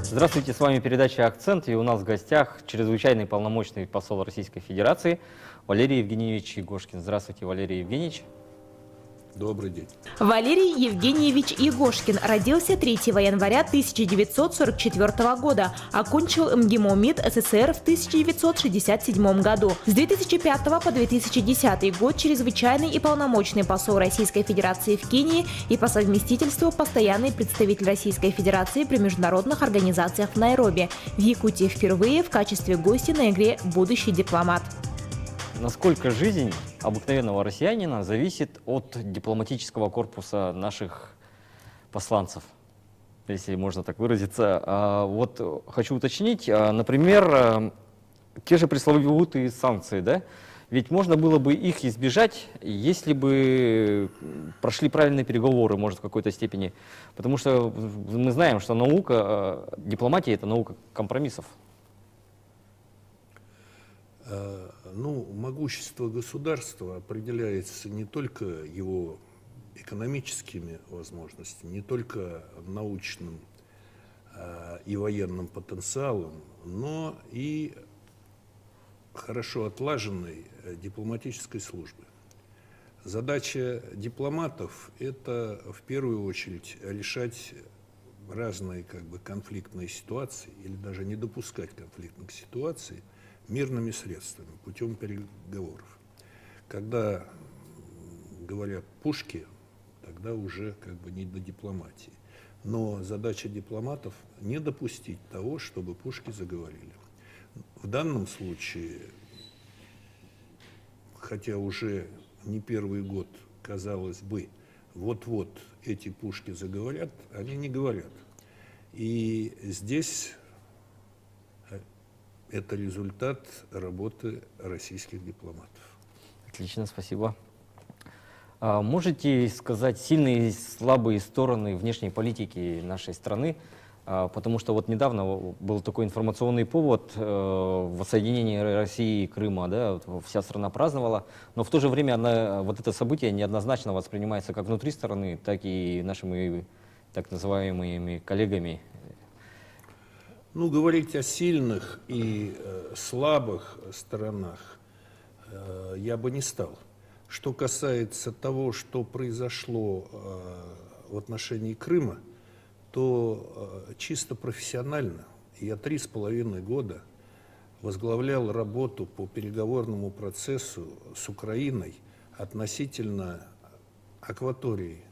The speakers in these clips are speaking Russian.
Здравствуйте, с вами передача «Акцент», и у нас в гостях чрезвычайный полномочный посол Российской Федерации Валерий Евгеньевич Егошкин. Здравствуйте, Валерий Евгеньевич. Добрый день. Валерий Евгеньевич Егошкин родился 3 января 1944 года, окончил МГИМО МИД СССР в 1967 году. С 2005 по 2010 год чрезвычайный и полномочный посол Российской Федерации в Кении и по совместительству постоянный представитель Российской Федерации при международных организациях в Найроби. В Якутии впервые в качестве гостя на игре «Будущий дипломат». Насколько жизнь обыкновенного россиянина зависит от дипломатического корпуса наших посланцев, если можно так выразиться? Вот хочу уточнить, например, те же пресловутые санкции, да? Ведь можно было бы их избежать, если бы прошли правильные переговоры, может, в какой-то степени. Потому что мы знаем, что наука, дипломатия — это наука компромиссов. Ну, могущество государства определяется не только его экономическими возможностями, не только научным и военным потенциалом, но и хорошо отлаженной дипломатической службой. Задача дипломатов – это в первую очередь решать разные конфликтные ситуации или даже не допускать конфликтных ситуаций мирными средствами, путем переговоров. Когда говорят пушки, тогда уже не до дипломатии. Но задача дипломатов – не допустить того, чтобы пушки заговорили. В данном случае, хотя уже не первый год, казалось бы, вот-вот эти пушки заговорят, они не говорят. И здесь это результат работы российских дипломатов. Отлично, спасибо. Можете сказать сильные и слабые стороны внешней политики нашей страны? Потому что вот недавно был такой информационный повод воссоединения России и Крыма, да, вся страна праздновала, но в то же время вот это событие неоднозначно воспринимается как внутри страны, так и нашими так называемыми коллегами. Ну, говорить о сильных и слабых сторонах я бы не стал. Что касается того, что произошло в отношении Крыма, то чисто профессионально я 3,5 года возглавлял работу по переговорному процессу с Украиной относительно акватории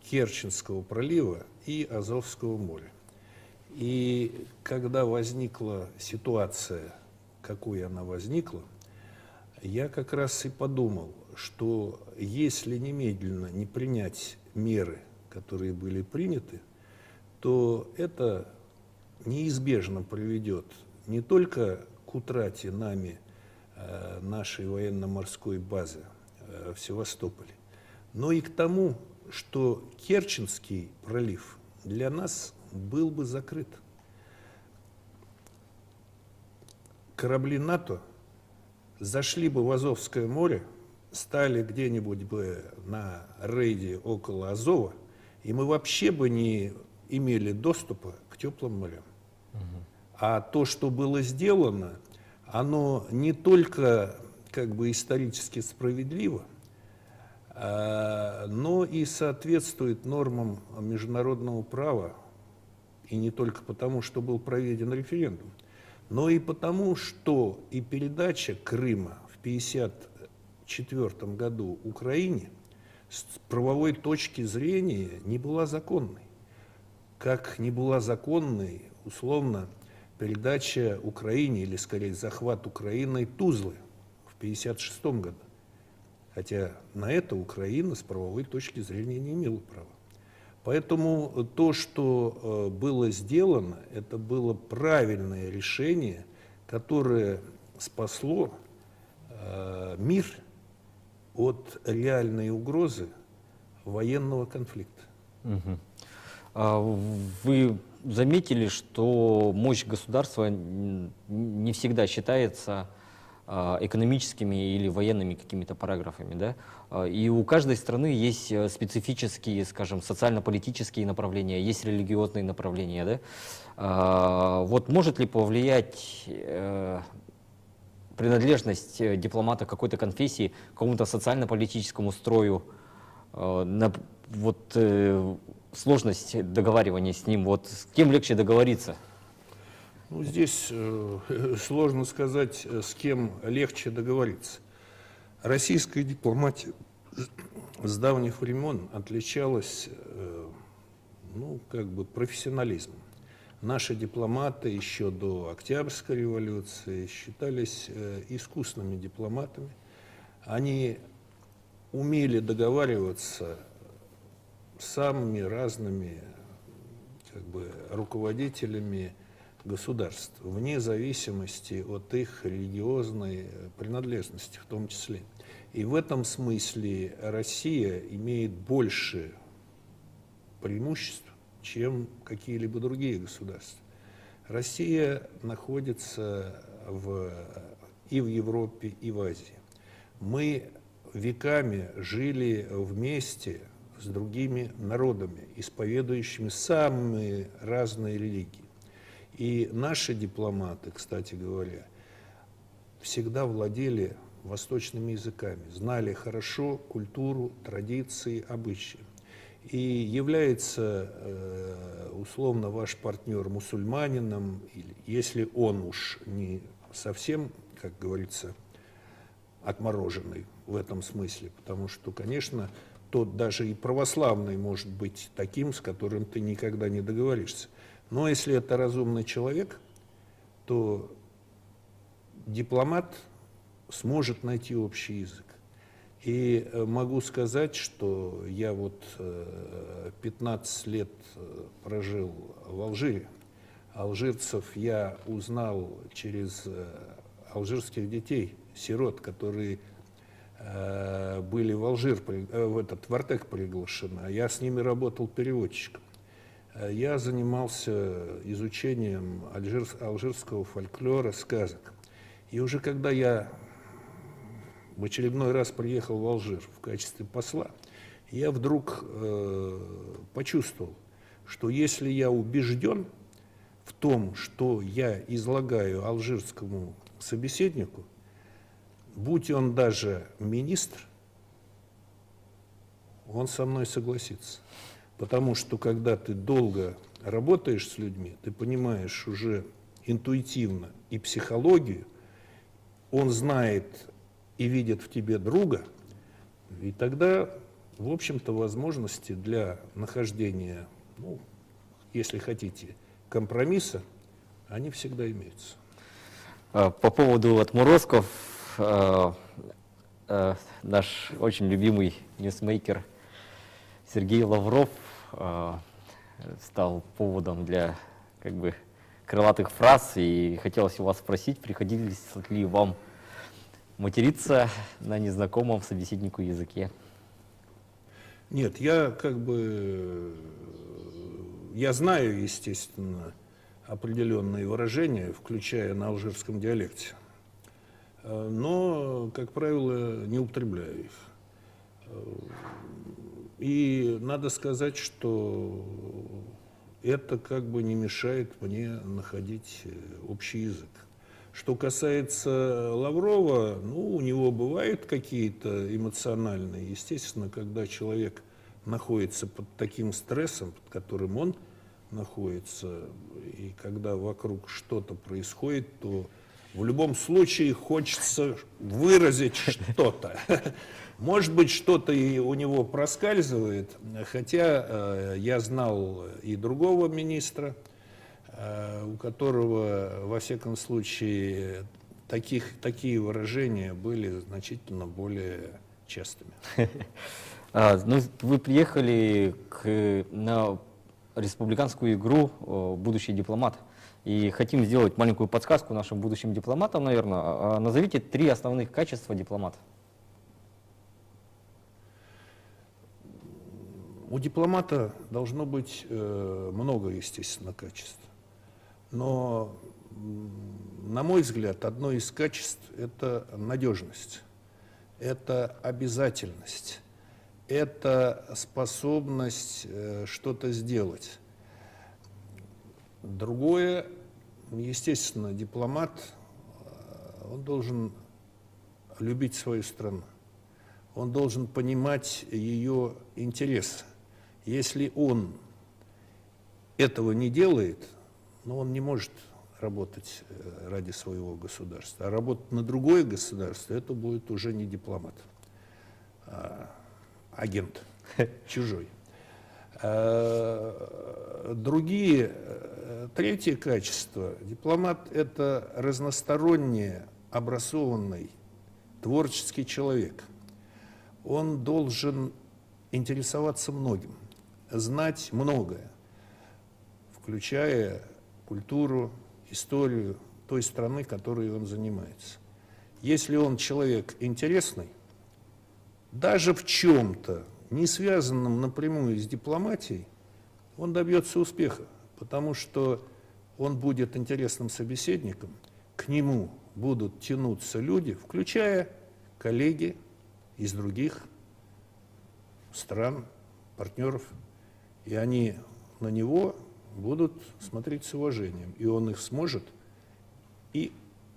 Керченского пролива и Азовского моря. И когда возникла ситуация, какой она возникла, я как раз и подумал, что если немедленно не принять меры, которые были приняты, то это неизбежно приведет не только к утрате нами нашей военно-морской базы в Севастополе, но и к тому, что Керченский пролив для нас был бы закрыт. Корабли НАТО зашли бы в Азовское море, стали где-нибудь бы на рейде около Азова, и мы вообще бы не имели доступа к теплым морям. А то, что было сделано, оно не только исторически справедливо, но и соответствует нормам международного права, и не только потому, что был проведен референдум, но и потому, что и передача Крыма в 1954 году Украине с правовой точки зрения не была законной. Как не была законной, условно, передача Украине, или скорее захват Украиной Тузлы в 1956 году. Хотя на это Украина с правовой точки зрения не имела права. Поэтому то, что было сделано, это было правильное решение, которое спасло мир от реальной угрозы военного конфликта. Вы заметили, что мощь государства не всегда считается экономическими или военными какими-то параграфами, да? И у каждой страны есть специфические, скажем, социально-политические направления, есть религиозные направления, да? Вот может ли повлиять принадлежность дипломата какой-то конфессии к какому-то социально-политическому строю, на сложность договаривания с ним, вот с кем легче договориться? Ну, здесь сложно сказать, с кем легче договориться. Российская дипломатия с давних времен отличалась профессионализмом. Наши дипломаты еще до Октябрьской революции считались искусными дипломатами. Они умели договариваться с самыми разными руководителями государств, вне зависимости от их религиозной принадлежности в том числе. И в этом смысле Россия имеет больше преимуществ, чем какие-либо другие государства. Россия находится и в Европе, и в Азии. Мы веками жили вместе с другими народами, исповедующими самые разные религии. И наши дипломаты, кстати говоря, всегда владели восточными языками, знали хорошо культуру, традиции, обычаи. И является условно ваш партнер мусульманином, или если он уж не совсем, как говорится, отмороженный в этом смысле, потому что, конечно, тот даже и православный может быть таким, с которым ты никогда не договоришься. Но если это разумный человек, то дипломат сможет найти общий язык. И могу сказать, что я 15 лет прожил в Алжире. Алжирцев я узнал через алжирских детей, сирот, которые были в Артек приглашены, а я с ними работал переводчиком. Я занимался изучением алжирского фольклора, сказок. И уже когда я в очередной раз приехал в Алжир в качестве посла, я вдруг почувствовал, что если я убежден в том, что я излагаю алжирскому собеседнику, будь он даже министр, он со мной согласится. Потому что, когда ты долго работаешь с людьми, ты понимаешь уже интуитивно и психологию, он знает и видит в тебе друга, и тогда, в общем-то, возможности для нахождения, если хотите, компромисса, они всегда имеются. По поводу отморозков, наш очень любимый ньюсмейкер Сергей Лавров стал поводом для крылатых фраз, и хотелось у вас спросить, приходилось ли вам материться на незнакомом собеседнику языке? Нет, я знаю, естественно, определенные выражения, включая на алжирском диалекте, но, как правило, не употребляю их. И надо сказать, что это не мешает мне находить общий язык. Что касается Лаврова, у него бывают какие-то эмоциональные. Естественно, когда человек находится под таким стрессом, под которым он находится, и когда вокруг что-то происходит, то в любом случае хочется выразить что-то. Может быть, что-то и у него проскальзывает, хотя я знал и другого министра, у которого, во всяком случае, такие выражения были значительно более частыми. Вы приехали на республиканскую игру «Будущий дипломат». И хотим сделать маленькую подсказку нашим будущим дипломатам, наверное. Назовите 3 основных качества дипломата. У дипломата должно быть много, естественно, качеств. Но на мой взгляд, одно из качеств – это надежность, это обязательность, это способность что-то сделать. Другое, естественно, дипломат, он должен любить свою страну, он должен понимать ее интересы. Если он этого не делает, он не может работать ради своего государства. А работать на другое государство, это будет уже не дипломат, а агент, чужой. Третье качество. Дипломат – это разносторонне образованный, творческий человек. Он должен интересоваться многим, знать многое, включая культуру, историю той страны, которой он занимается. Если он человек интересный, даже в чем-то, не связанном напрямую с дипломатией, он добьется успеха, потому что он будет интересным собеседником, к нему будут тянуться люди, включая коллеги из других стран, партнеров, и они на него будут смотреть с уважением, и он их сможет и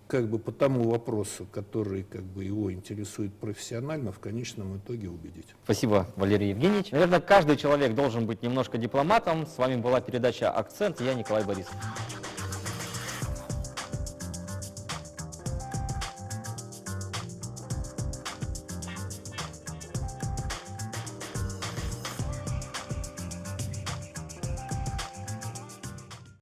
по тому вопросу, который его интересует профессионально, в конечном итоге убедить. Спасибо, Валерий Евгеньевич. Наверное, каждый человек должен быть немножко дипломатом. С вами была передача «Акцент». Я Николай Борисов.